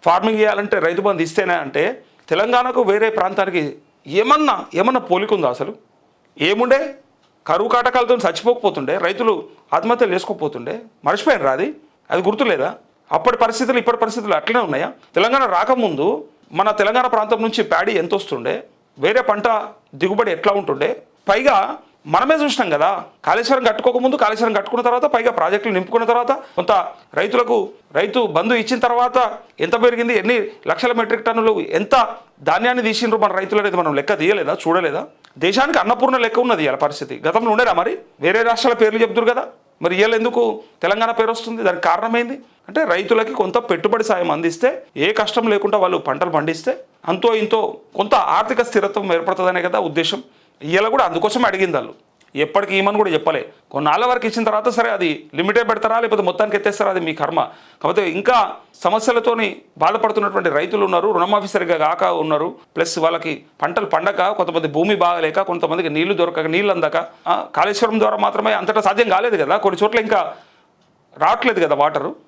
Farming చేయాలంటే రైతు బంధు ఇస్తేనే అంటే తెలంగాణకు వేరే ప్రాంతానికి ఏమన్నా పోలికుందా అసలు? ఏముండే? కరువు కాటకాలతో చచ్చిపోకపోతుండే, రైతులు ఆత్మహత్యలు చేసుకోకపోతుండే, మర్చిపోయినరా అది గుర్తులేదా? అప్పటి పరిస్థితులు ఇప్పటి పరిస్థితులు అట్లనే ఉన్నాయా? తెలంగాణ రాకముందు మన తెలంగాణ ప్రాంతం నుంచి ప్యాడీ ఎంత వస్తుండే, వేరే పంట దిగుబడి ఎట్లా ఉంటుండే, పైగా మనమే చూసినాం కదా. కాళేశ్వరం కట్టుకోకముందు, కాళేశ్వరం కట్టుకున్న తర్వాత, పైగా ప్రాజెక్టులు నింపుకున్న తర్వాత, కొంత రైతులకు రైతు బంధు ఇచ్చిన తర్వాత ఎంత పెరిగింది, ఎన్ని లక్షల మెట్రిక్ టన్నులు ఎంత ధాన్యాన్ని తీసిండ్రు మన రైతులు అనేది మనం లెక్క తీయలేదా, చూడలేదా? దేశానికి అన్నపూర్ణ లెక్క ఉన్నది ఇలా పరిస్థితి. గతంలో ఉండేరా మరి? వేరే రాష్ట్రాల పేర్లు చెప్తురు కదా, మరి ఇవాళ ఎందుకు తెలంగాణ పేరు వస్తుంది? దానికి కారణమైంది అంటే రైతులకి కొంత పెట్టుబడి సాయం అందిస్తే, ఏ కష్టం లేకుండా వాళ్ళు పంటలు పండిస్తే అంతో ఇంతో కొంత ఆర్థిక స్థిరత్వం ఏర్పడుతుందనే కదా ఉద్దేశం. ఇవాళ కూడా అందుకోసం అడిగింది వాళ్ళు. ఎప్పటికీ ఏమని కూడా చెప్పలే. కొన్నాళ్ళ వరకు ఇచ్చిన తర్వాత సరే అది లిమిటే పెడతారా లేకపోతే మొత్తానికి ఎత్తేస్తారా, అది మీ కర్మ. కాకపోతే ఇంకా సమస్యలతోని బాధపడుతున్నటువంటి రైతులు ఉన్నారు, రుణమాఫీ సరిగా కాక ఉన్నారు, ప్లస్ వాళ్ళకి పంటలు పండక, కొంతమంది భూమి బాగలేక, కొంతమందికి నీళ్లు దొరకక, నీళ్ళు అందక, కాళేశ్వరం ద్వారా మాత్రమే అంతటా సాధ్యం కాలేదు కదా, కొన్ని చోట్ల ఇంకా రావట్లేదు కదా వాటరు.